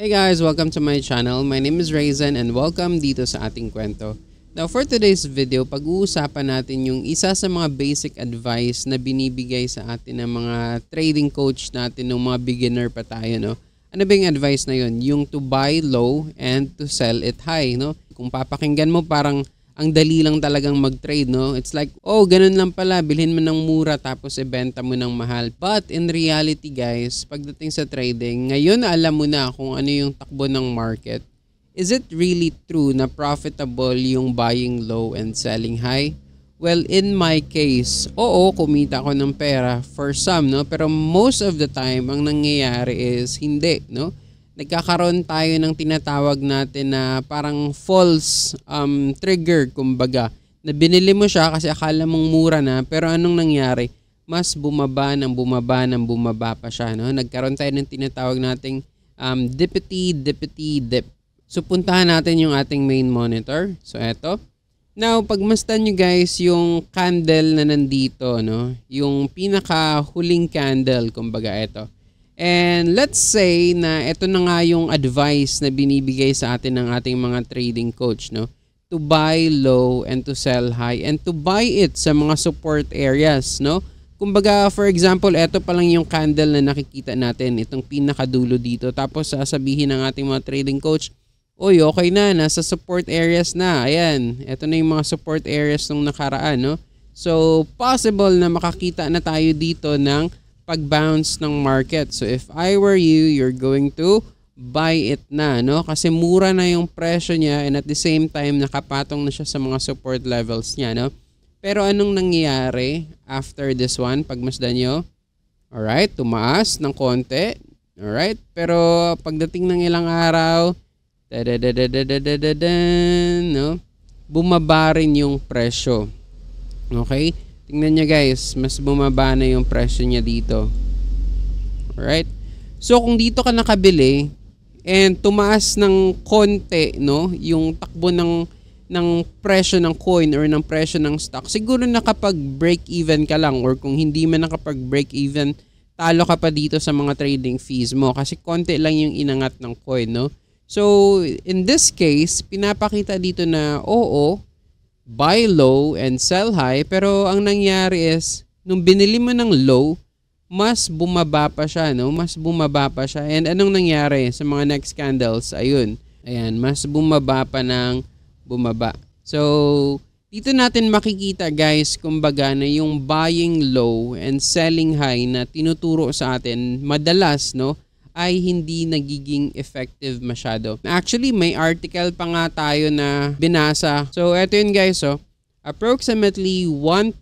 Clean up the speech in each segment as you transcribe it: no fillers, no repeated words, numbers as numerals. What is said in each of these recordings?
Hey guys, welcome to my channel. My name is Raizen and welcome dito sa ating kwento. Now for today's video, pag-uusapan natin yung isa sa mga basic advice na binibigay sa atin ng mga trading coach natin ng mga beginner pa tayo, no? Ano ba yung advice na yun? Yung to buy low and to sell it high, no? Kung papakinggan mo parang ang dali lang talagang mag-trade, no? It's like, oh, ganun lang pala, bilhin mo ng mura tapos ibenta mo ng mahal. But in reality, guys, pagdating sa trading, ngayon alam mo na kung ano yung takbo ng market. Is it really true na profitable yung buying low and selling high? Well, in my case, oo, kumita ako ng pera for some, no? Pero most of the time, ang nangyayari is hindi, no? Nagkakaroon tayo ng tinatawag natin na parang false trigger, kumbaga. Na binili mo siya kasi akala mong mura na, pero anong nangyari? Mas bumaba pa siya, no? Nagkaroon tayo ng tinatawag nating dip. So puntahan natin yung ating main monitor. So eto. Now, pagmasdan nyo guys yung candle na nandito, no? Yung pinaka huling candle, kumbaga eto. And let's say na ito na nga yung advice na binibigay sa atin ng ating mga trading coach, no? To buy low and to sell high and to buy it sa mga support areas, no? Kumbaga, for example, ito pa lang yung candle na nakikita natin, itong pinakadulo dito. Tapos sasabihin ng ating mga trading coach, oy, okay na, nasa support areas na. Ayan, ito na yung mga support areas nung nakaraan, no? So, possible na makakita na tayo dito ng pag-bounce ng market. So if I were you, you're going to buy it na, no? Kasi mura na yung presyo niya and at the same time nakapatong na siya sa mga support levels niya, no? Pero anong nangyayari after this one? Pagmasdan nyo, alright, tumaas ng konti, alright? Pero pagdating ng ilang araw, no? Bumaba rin yung presyo. Okay? Tingnan nyo guys, mas bumaba na yung presyo niya dito. Alright? So kung dito ka nakabili and tumaas ng konti, no, yung takbo ng presyo ng coin or ng presyo ng stock, siguro nakapag-break even ka lang, or kung hindi man nakapag-break even, talo ka pa dito sa mga trading fees mo kasi konti lang yung inangat ng coin, no? So in this case, pinapakita dito na oo, buy low and sell high, pero ang nangyari is nung binili mo ng low, mas bumaba pa siya, no? Mas bumaba pa siya. And anong nangyari sa mga next candles? Ayun. Ayan, mas bumaba pa ng bumaba. So, dito natin makikita guys, kumbaga na yung buying low and selling high na tinuturo sa atin madalas, no, ay hindi nagiging effective masyado. Actually, may article pa nga tayo na binasa. So, eto yun guys, oh. Approximately 1%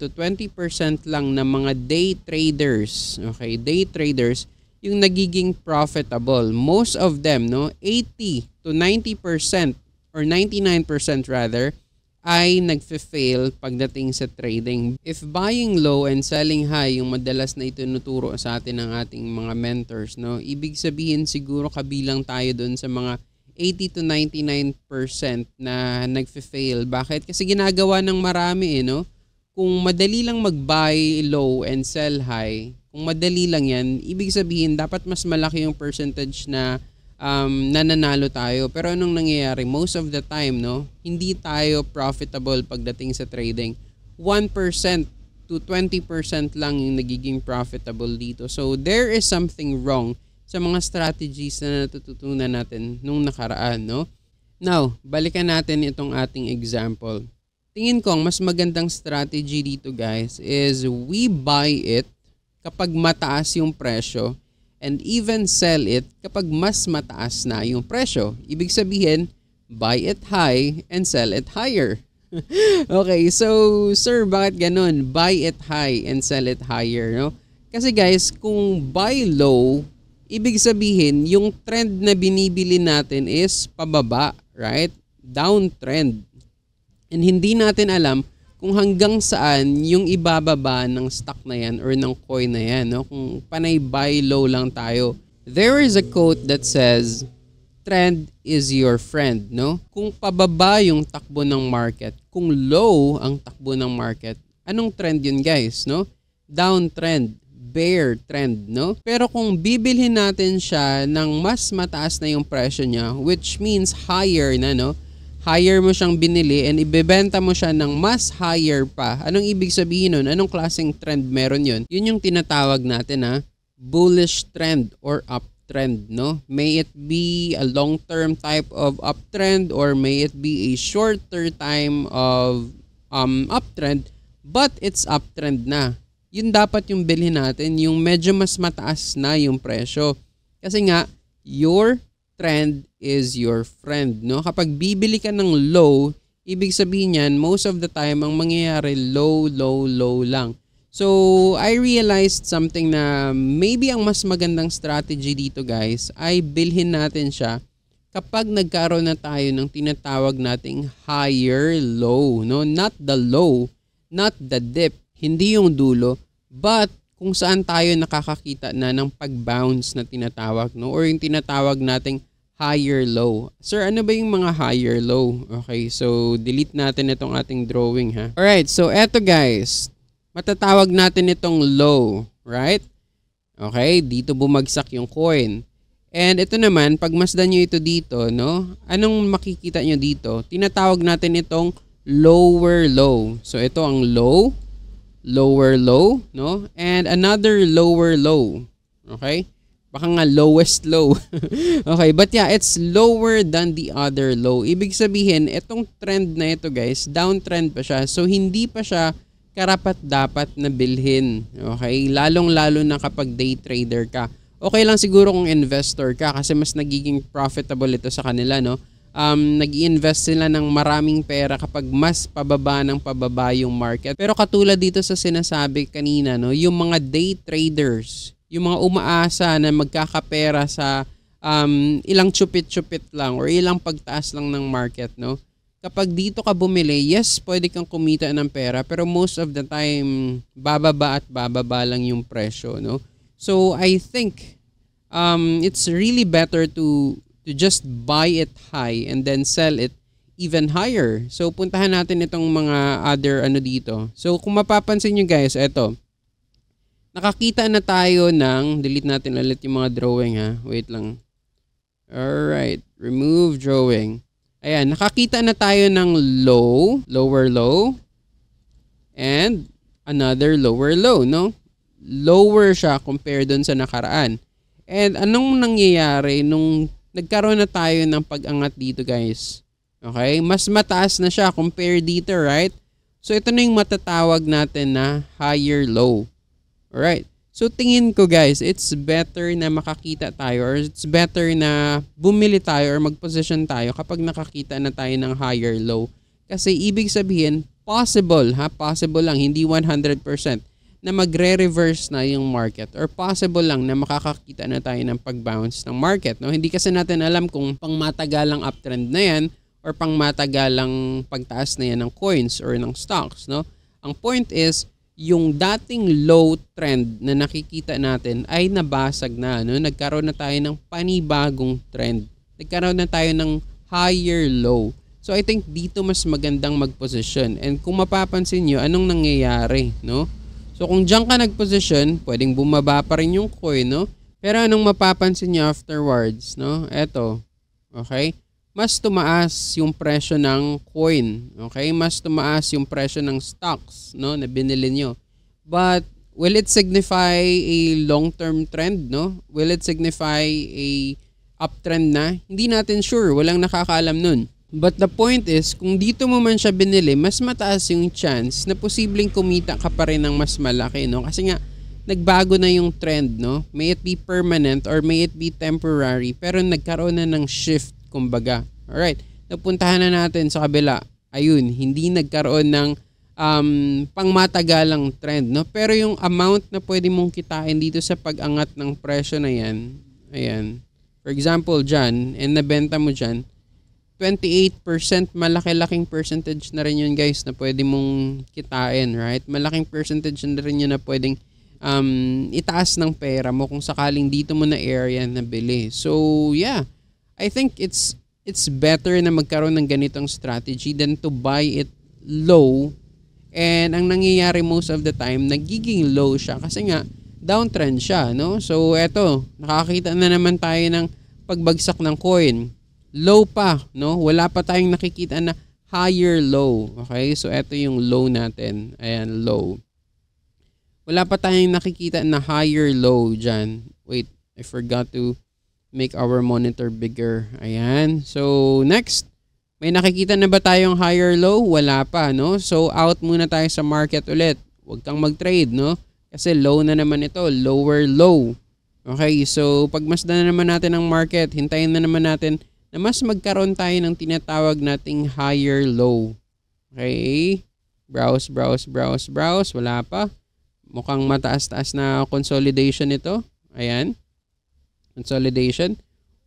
to 20% lang ng mga day traders, okay, day traders, yung nagiging profitable. Most of them, no, 80 to 90% or 99% rather, ay nagfe-fail pagdating sa trading. If buying low and selling high yung madalas na itinuturo sa atin ng ating mga mentors, no, ibig sabihin siguro kabilang tayo doon sa mga 80 to 99% na nagfe-fail. Bakit? Kasi ginagawa ng marami, no? Kung madali lang mag-buy low and sell high, kung madali lang yan, ibig sabihin dapat mas malaki yung percentage na nananalo tayo. Pero anong nangyayari? Most of the time, no, hindi tayo profitable pagdating sa trading. 1% to 20% lang yung nagiging profitable dito. So there is something wrong sa mga strategies na natututunan natin nung nakaraan, no? Now, balikan natin itong ating example. Tingin ko ang mas magandang strategy dito guys is we buy it kapag mataas yung presyo and even sell it kapag mas mataas na yung presyo. Ibig sabihin, buy it high and sell it higher. Okay, so sir, bakit ganun? Buy it high and sell it higher, no? Kasi guys, kung buy low, ibig sabihin, yung trend na binibili natin is pababa, right? Downtrend. And hindi natin alam kung hanggang saan yung ibababa ng stock na yan or ng coin na yan, no? Kung panay buy low lang tayo. There is a quote that says, trend is your friend, no? Kung pababa yung takbo ng market, kung low ang takbo ng market, anong trend yun guys, no? Downtrend. bear trend, no? Pero kung bibilhin natin siya ng mas mataas na yung presyo niya, which means higher na, no? Higher mo siyang binili and ibebenta mo siya ng mas higher pa. Anong ibig sabihin nun? Anong klaseng trend meron yun? Yun yung tinatawag natin na bullish trend or uptrend, no? May it be a long-term type of uptrend or may it be a shorter time of uptrend, but it's uptrend na. Yun dapat yung bilhin natin, yung medyo mas mataas na yung presyo. Kasi nga, your trend is your friend, no? Kapag bibili ka ng low, ibig sabihin yan, most of the time, ang mangyayari, low lang. So, I realized something na maybe ang mas magandang strategy dito, guys, ay bilhin natin siya kapag nagkaroon na tayo ng tinatawag nating higher low, no? Not the low, not the dip, hindi yung dulo, but kung saan tayo nakakakita na ng pag-bounce na tinatawag, no? Or yung tinatawag nating higher low. Sir, ano ba yung mga higher low? Okay, so delete natin itong ating drawing, ha? Alright, so eto guys, matatawag natin itong low, right? Okay, dito bumagsak yung coin. And ito naman, pag masdan nyo ito dito, no? Anong makikita nyo dito? Tinatawag natin itong lower low. So ito ang low, lower low, no? And another lower low. Okay? Baka nga lowest low. Okay, but yeah, it's lower than the other low. Ibig sabihin, itong trend na ito guys, downtrend pa siya. So hindi pa siya karapat-dapat na bilhin. Okay? Lalong-lalo na kapag day trader ka. Okay lang siguro kung investor ka kasi mas nagiging profitable ito sa kanila, no? Nag-i-invest sila ng maraming pera kapag mas pababa ng pababa yung market. Pero katulad dito sa sinasabi kanina, no, yung mga day traders, yung mga umaasa na magkakapera sa ilang chupit-chupit lang or ilang pagtaas lang ng market, no? Kapag dito ka bumili, yes, pwede kang kumita ng pera, pero most of the time bababa at bababa lang yung presyo, no? So I think it's really better to just buy it high and then sell it even higher. So puntahan natin itong mga other ano dito. So kung mapapansin nyo guys, eto. Nakakita na tayo ng, delete natin ulit yung mga drawing, ha. Wait lang. Alright, remove drawing. Ayan, nakakita na tayo ng low, lower low, and another lower low, no? Lower siya compare dun sa nakaraan. And anong nangyayari nung nagkaroon na tayo ng pag-angat dito guys? Okay? Mas mataas na siya compare dito, right? So ito na yung matatawag natin na higher low. Alright? So tingin ko guys, it's better na makakita tayo or it's better na bumili tayo or mag-position tayo kapag nakakita na tayo ng higher low. Kasi ibig sabihin, possible, ha? Possible lang, hindi 100%. Na magre-reverse na yung market or possible lang na makakakita na tayo ng pag-bounce ng market, no? Hindi kasi natin alam kung pangmatagalang uptrend na yan or pangmatagalang pagtaas na yan ng coins or ng stocks, no? Ang point is, yung dating low trend na nakikita natin ay nabasag na, no? Nagkaroon na tayo ng panibagong trend. Nagkaroon na tayo ng higher low. So I think dito mas magandang mag-position. And kung mapapansin nyo, anong nangyayari, no? So kung diyan ka nag-position, pwedeng bumaba pa rin yung coin, no? Pero anong mapapansin niyo afterwards, no? Eto, okay? Mas tumaas yung presyo ng coin, okay? Mas tumaas yung presyo ng stocks, no, na binili niyo. But will it signify a long-term trend, no? Will it signify a uptrend na? Hindi natin sure, walang nakakaalam nun. But the point is, kung dito mo man siya binili, mas mataas yung chance na posibleng kumita ka pa rin ng mas malaki, no? Kasi nga, nagbago na yung trend, no? May it be permanent or may it be temporary, pero nagkaroon na ng shift, kumbaga. Alright, napuntahan na natin sa kabila. Ayun, hindi nagkaroon ng pangmatagalang trend, no? Pero yung amount na pwede mong kitain dito sa pag-angat ng presyo na yan, ayan. For example, dyan, and nabenta mo dyan, 28%, malaki-laking percentage na rin yun guys na pwede mong kitain, right? Malaking percentage na rin yun na pwedeng itaas ng pera mo kung sakaling dito mo na area na bili. So yeah, I think it's better na magkaroon ng ganitong strategy than to buy it low. And ang nangyayari most of the time, nagiging low siya kasi nga downtrend siya, no? So eto, nakakita na naman tayo ng pagbagsak ng coin. Low pa, no? Wala pa tayong nakikita na higher low. Okay? So eto yung low natin. Ayan, low. Wala pa tayong nakikita na higher low dyan. Wait, I forgot to make our monitor bigger. Ayan. So next, may nakikita na ba tayong higher low? Wala pa, no? So out muna tayo sa market ulit. Huwag kang mag-trade, no? Kasi low na naman ito, lower low. Okay, so pagmasdan na naman natin ang market, hintayin na naman natin na mas magkaroon tayo ng tinatawag nating higher low. Okay, browse, browse, browse, browse. Wala pa. Mukhang mataas-taas na consolidation ito. Ayan. Consolidation.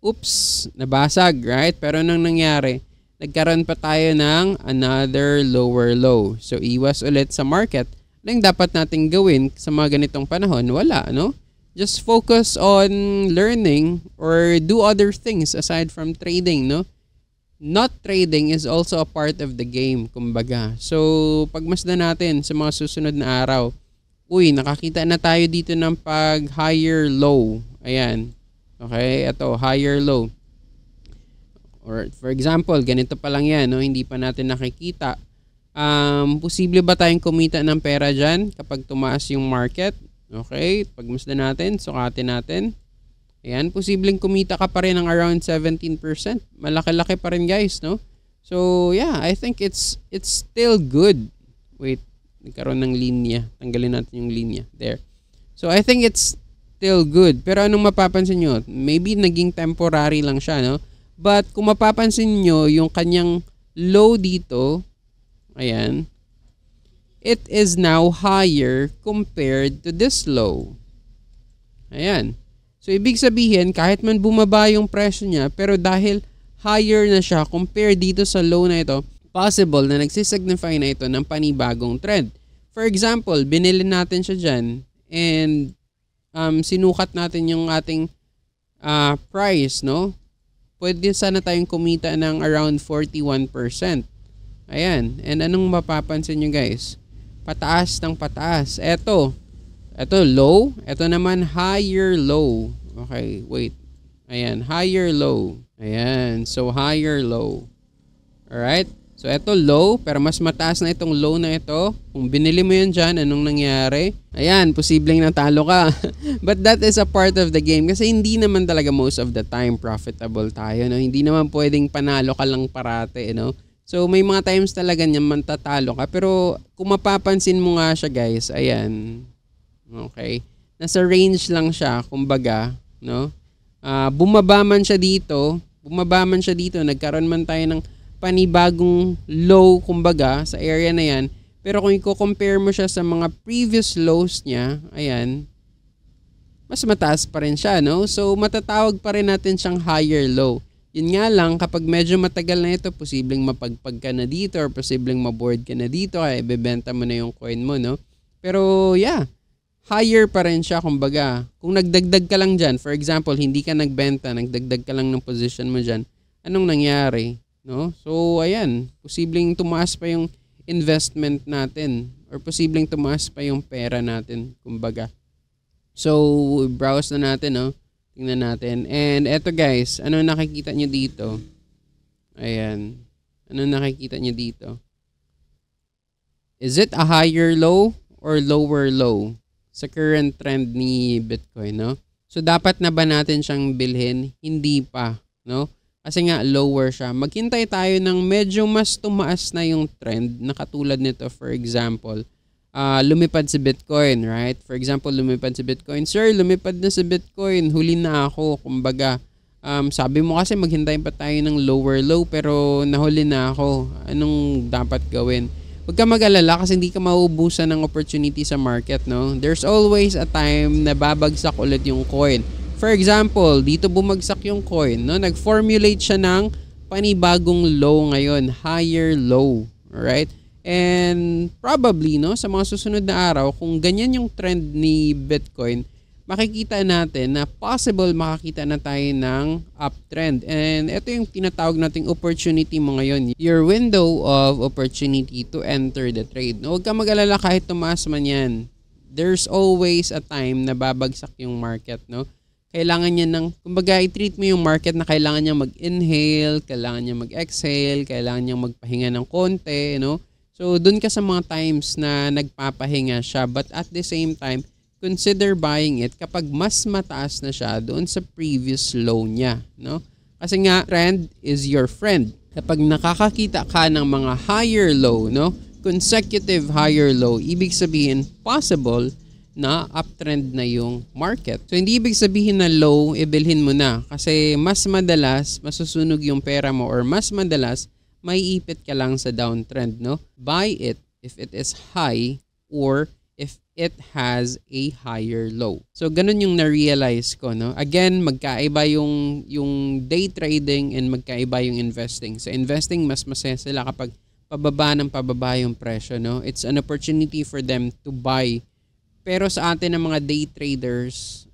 Oops, nabasag, right? Pero anong nangyari? Nagkaroon pa tayo ng another lower low. So, iwas ulit sa market. Anong dapat nating gawin sa mga ganitong panahon? Wala, no? Just focus on learning or do other things aside from trading, no? Not trading is also a part of the game, kumbaga. So, pagmasdan natin sa mga susunod na araw, uy, nakakita na tayo dito ng pag higher low. Ayan. Okay, ito, higher low. Or for example, ganito pa lang yan, no? Hindi pa natin nakikita. Posible ba tayong kumita ng pera dyan kapag tumaas yung market? Okay, pagmasdan natin, sukatin natin. Ayan, posibleng kumita ka pa rin ng around 17%. Malaki-laki pa rin, guys, no? So, yeah, I think it's still good. Wait, nagkaroon ng linya. Tanggalin natin yung linya. There. So, I think it's still good. Pero anong mapapansin nyo? Maybe naging temporary lang siya, no? But kung mapapansin nyo, yung kanyang low dito, ayan, it is now higher compared to this low. Ayan. So, ibig sabihin, kahit man bumaba yung presyo niya, pero dahil higher na siya compared dito sa low na ito, possible na nagsisignify na ito ng panibagong trend. For example, binili natin siya dyan and sinukat natin yung ating price, no? Pwede sana tayong kumita ng around 41%. Ayan. And anong mapapansin nyo, guys? Pataas ng pataas. Eto low. Eto naman higher low. Okay, wait. Ayan, higher low. Ayan, so higher low. Alright? So eto low, pero mas mataas na itong low na ito. Kung binili mo yan dyan, anong nangyari? Ayan, posibleng natalo ka. But that is a part of the game. Kasi hindi naman talaga most of the time profitable tayo. No? Hindi naman pwedeng panalo ka lang parate. No? So may mga times talaga niyan mantatalo ka. Pero kung mapapansin mo nga siya, guys, ayan. Okay. Nasa range lang siya, kumbaga, no? Bumaba man siya dito, nagkaroon man tayo ng panibagong low, kumbaga, sa area na yan. Pero kung i-compare mo siya sa mga previous lows niya, ayan, mas mataas pa rin siya, no? So, matatawag pa rin natin siyang higher low. Yun nga lang, kapag medyo matagal na ito, posibleng mapagpag ka na dito or posibleng maboard ka na dito, kaya ibebenta mo na yung coin mo, no? Pero, yeah, higher pa rin siya, kumbaga. Kung nagdagdag ka lang dyan, for example, hindi ka nagbenta, nagdagdag ka lang ng position mo dyan, anong nangyari? No? So, ayan, posibleng tumaas pa yung investment natin or posibleng tumaas pa yung pera natin, kumbaga. So, browse na natin, no? Tingnan natin. And eto, guys, ano nakikita nyo dito? Ayan. Ano nakikita nyo dito? Is it a higher low or lower low sa current trend ni Bitcoin, no? So, dapat na ba natin siyang bilhin? Hindi pa, no? Kasi nga, lower siya. Maghintay tayo ng medyo mas tumaas na yung trend na katulad nito. For example, lumipad si Bitcoin, right? For example, lumipad si Bitcoin. Sir, lumipad na si Bitcoin. Huli na ako. Kumbaga, sabi mo kasi maghintay pa tayo ng lower low pero nahuli na ako. Anong dapat gawin? Huwag ka mag-alala kasi hindi ka mauubusan ng opportunity sa market, no? There's always a time na babagsak ulit yung coin. For example, dito bumagsak yung coin, no? Nag-formulate siya ng panibagong low ngayon, higher low, alright? And probably, no, sa mga susunod na araw, kung ganyan yung trend ni Bitcoin, makikita natin na possible makakita na tayo ng uptrend. And ito yung tinatawag nating opportunity mo ngayon. Your window of opportunity to enter the trade. No, huwag ka mag-alala kahit tumaas man yan. there's always a time na babagsak yung market, no? Kailangan niya kumbaga i-treat mo yung market na kailangan niya mag-inhale, kailangan niya mag-exhale, kailangan niya magpahinga ng konti, no? So, dun ka sa mga times na nagpapahinga siya, but at the same time, consider buying it kapag mas mataas na siya doon sa previous low niya, no? Kasi nga, trend is your friend. Kapag nakakakita ka ng mga higher low, no? Consecutive higher low, ibig sabihin, possible na uptrend na yung market. So, hindi ibig sabihin na low, ibilhin mo na. Kasi mas madalas, masusunog yung pera mo or mas madalas, may ipit ka lang sa downtrend, no? Buy it if it is high or if it has a higher low. So, ganun yung na-realize ko, no? Again, magkaiba yung day trading and magkaiba yung investing. Sa investing, mas masaya sila kapag pababa ng pababa yung presyo, no? It's an opportunity for them to buy. Pero sa atin ng mga day traders,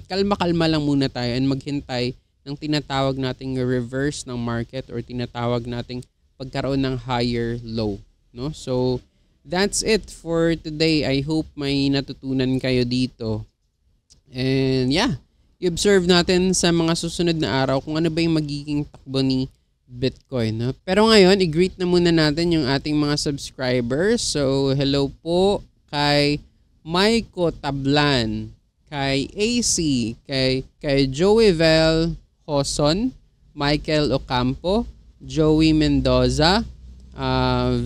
kalma-kalma lang muna tayo and maghintay ng tinatawag nating reverse ng market or tinatawag nating pagkaroon ng higher low, no? So, that's it for today. I hope may natutunan kayo dito. And yeah, i-observe natin sa mga susunod na araw kung ano ba yung magiging takbo ni Bitcoin, no? Pero ngayon, i-greet na muna natin yung ating mga subscribers. So, hello po kay Maiko Tablan, kay AC, kay Joey Vel Hoson, Michael Ocampo, Joey Mendoza,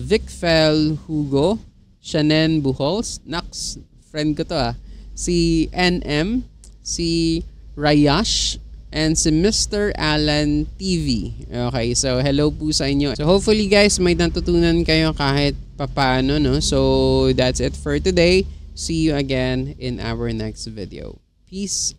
Vicfel Hugo, Shannon Buhols, Nax, friend ko to si NM, si Rayash, and si Mr. Alan TV. Okay, so hello po sa inyo. So hopefully guys, may natutunan kayo kahit papano, no? So that's it for today. See you again in our next video. Peace